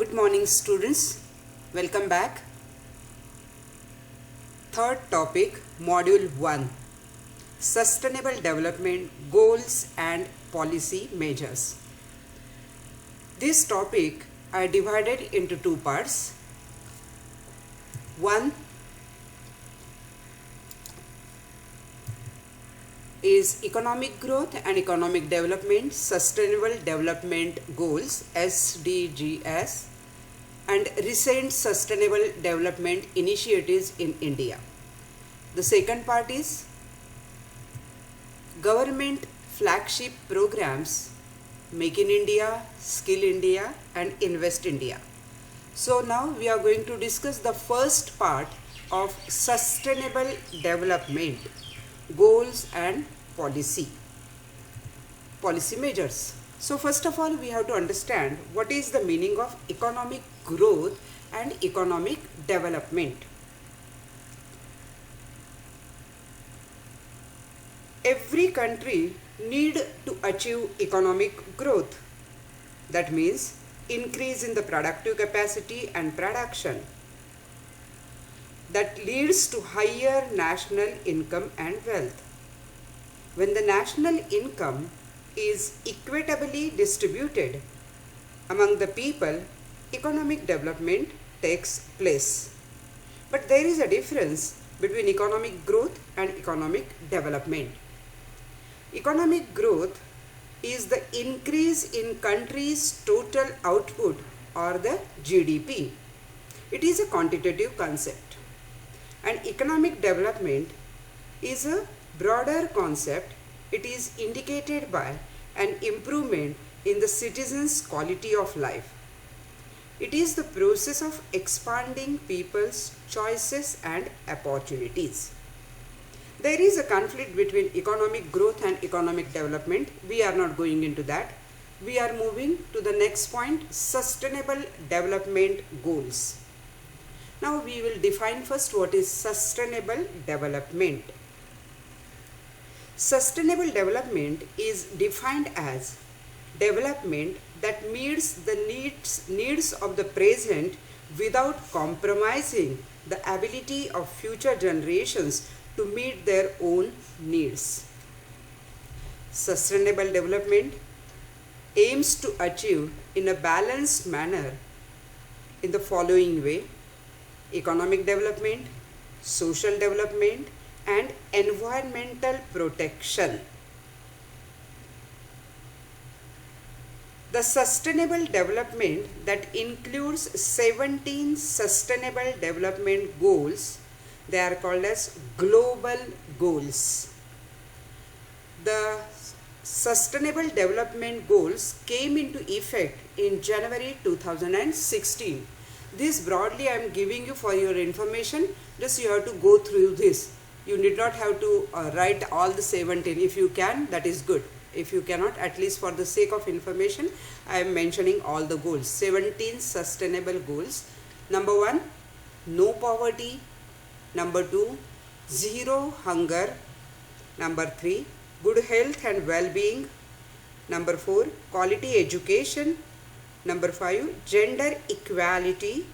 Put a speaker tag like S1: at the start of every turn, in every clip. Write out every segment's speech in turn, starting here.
S1: Good morning students, welcome back. Third topic, Module 1, Sustainable Development Goals and Policy Measures. This topic I divided into two parts. One is Economic Growth and Economic Development Sustainable Development Goals SDGs and recent Sustainable Development Initiatives in India. The second part is Government Flagship Programs Make in India, Skill India and Invest India. So now we are going to discuss the first part of Sustainable Development Goals and policy measures. So first of all, we have to understand what is the meaning of economic growth and economic development. Every country need to achieve economic growth. That means increase in the productive capacity and production. That leads to higher national income and wealth. When the national income is equitably distributed among the people, economic development takes place. But there is a difference between economic growth and economic development. Economic growth is the increase in country's total output or the GDP. It is a quantitative concept. And economic development is a broader concept. It is indicated by an improvement in the citizens' quality of life. It is the process of expanding people's choices and opportunities. There is a conflict between economic growth and economic development. We are not going into that. We are moving to the next point, Sustainable Development Goals. Now we will define first what is sustainable development. Sustainable development is defined as development that meets the needs of the present without compromising the ability of future generations to meet their own needs. Sustainable development aims to achieve in a balanced manner in the following way: economic development, social development and environmental protection. The sustainable development that includes 17 sustainable development goals, they are called as global goals. The sustainable development goals came into effect in January 2016. This broadly I am giving you for your information. Just you have to go through this. You need not have to write all the 17. If you can, that is good. If you cannot, at least for the sake of information, I am mentioning all the goals. 17 sustainable goals. Number 1, no poverty. Number 2, zero hunger. Number 3, good health and well-being. Number 4, quality education. Number 5, gender equality.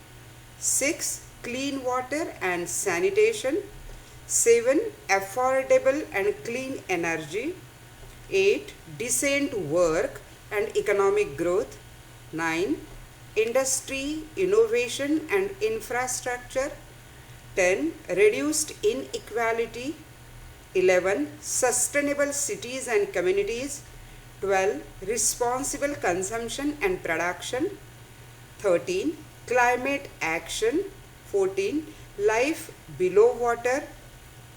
S1: 6, clean water and sanitation. 7, affordable and clean energy. 8, decent work and economic growth. 9, industry, innovation and infrastructure. 10, reduced inequality. 11, sustainable cities and communities. 12, responsible consumption and production. 13, climate action. 14, life below water.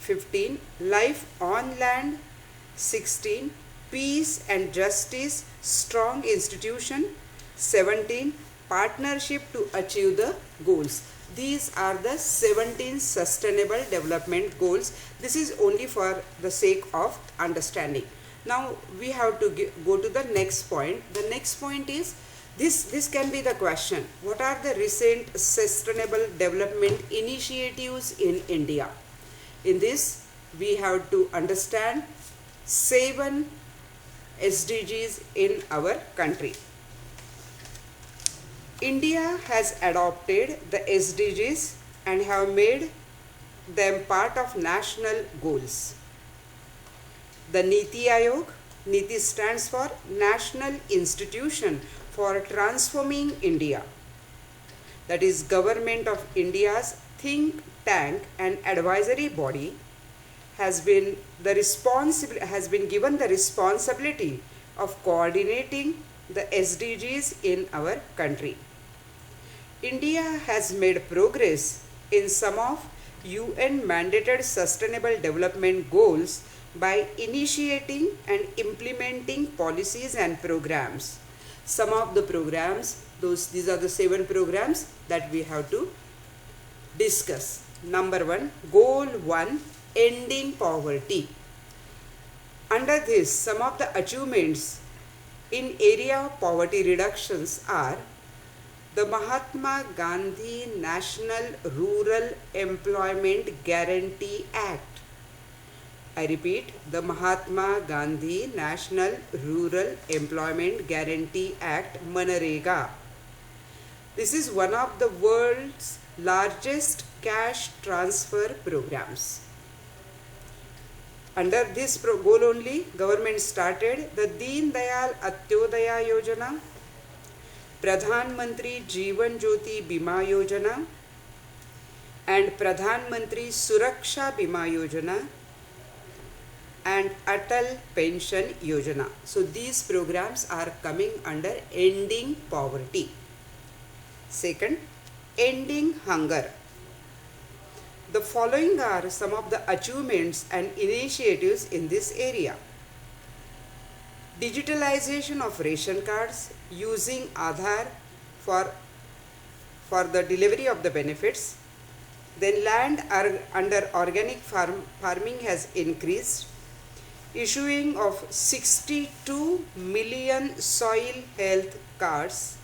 S1: 15, life on land. 16, peace and justice, strong institution. 17, partnership to achieve the goals. These are the 17 sustainable development goals. This is only for the sake of understanding. Now we have to go to the next point. The next point is this can be the question. What are the recent sustainable development initiatives in India? In this we have to understand 7 SDGs in our country. India has adopted the SDGs and have made them part of national goals. The Niti Aayog, Niti stands for National Institution for Transforming India. That is Government of India's think tank and advisory body has been given the responsibility of coordinating the SDGs in our country. India has made progress in some of UN mandated sustainable development goals by initiating and implementing policies and programs. Some of the programs, these are the 7 programs that we have to discuss. Number 1, Goal 1, Ending Poverty. Under this, some of the achievements in area of poverty reductions are the Mahatma Gandhi National Rural Employment Guarantee Act. I repeat, the Mahatma Gandhi National Rural Employment Guarantee Act, MNREGA. This is one of the world's largest cash transfer programs. Under this goal only, government started the Deen Dayal Antyodaya Yojana, Pradhan Mantri Jeevan Jyoti Bima Yojana, and Pradhan Mantri Suraksha Bima Yojana, and Atal Pension Yojana. So these programs are coming under ending poverty. Second, ending hunger. The following are some of the achievements and initiatives in this area. Digitalization of ration cards using Aadhaar for the delivery of the benefits. Then land under organic farming has increased. Issuing of 62 million soil health cards.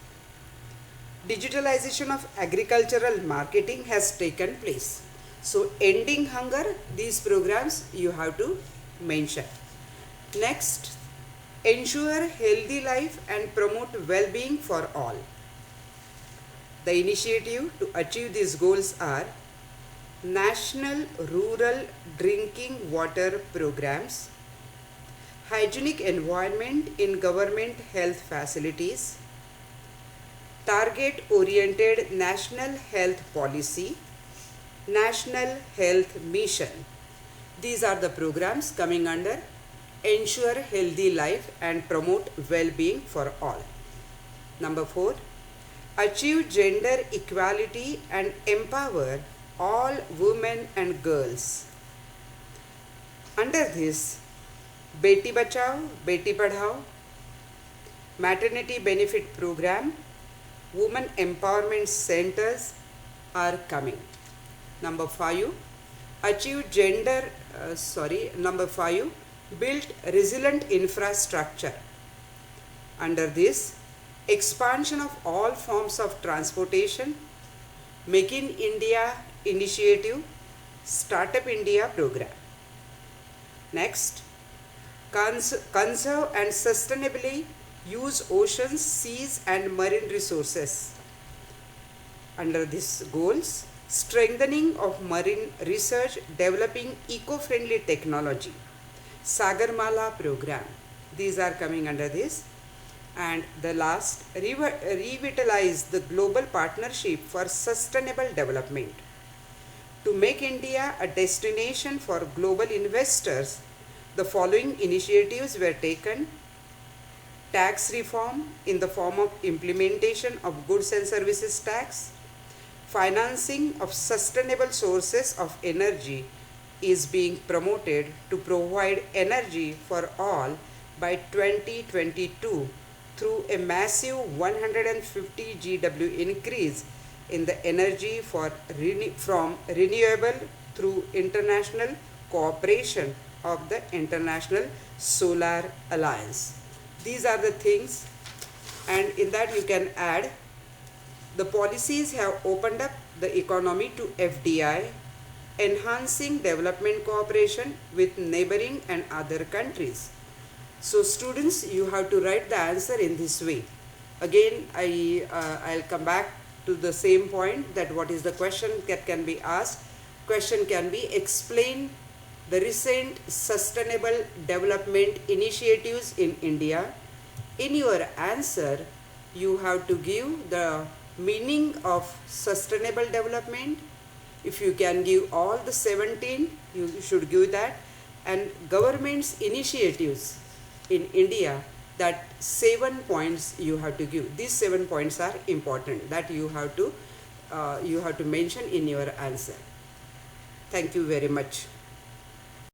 S1: Digitalization of agricultural marketing has taken place. So ending hunger, these programs you have to mention. Next, ensure healthy life and promote well-being for all. The initiative to achieve these goals are National Rural Drinking Water Programs, hygienic environment in government health facilities, target-oriented national health policy, National Health Mission. These are the programs coming under ensure healthy life and promote well-being for all. Number 4, achieve gender equality and empower all women and girls. Under this, Beti Bachao, Beti Padhao, maternity benefit program, women empowerment centers are coming. Number 5, Number 5, build resilient infrastructure. Under this, expansion of all forms of transportation, Make in India initiative, Startup India program. Next, conserve and sustainably use oceans, seas and marine resources. Under these goals, strengthening of marine research, developing eco-friendly technology, Sagarmala program. These are coming under this. And the last, revitalize the global partnership for sustainable development. To make India a destination for global investors, the following initiatives were taken. Tax reform in the form of implementation of goods and services tax. Financing of sustainable sources of energy is being promoted to provide energy for all by 2022 through a massive 150 GW increase in the energy from renewable through international cooperation of the International Solar Alliance. These are the things, and in that you can add the policies have opened up the economy to FDI, enhancing development cooperation with neighboring and other countries. So students, you have to write the answer in this way. Again, I'll come back to the same point, that what is the question that can be asked. Question can be: explain the recent sustainable development initiatives in India. In your answer, you have to give the meaning of sustainable development. If you can give all the 17, you should give that. And government's initiatives in India, that 7 points you have to give. These 7 points are important, that you have to mention in your answer. Thank you very much.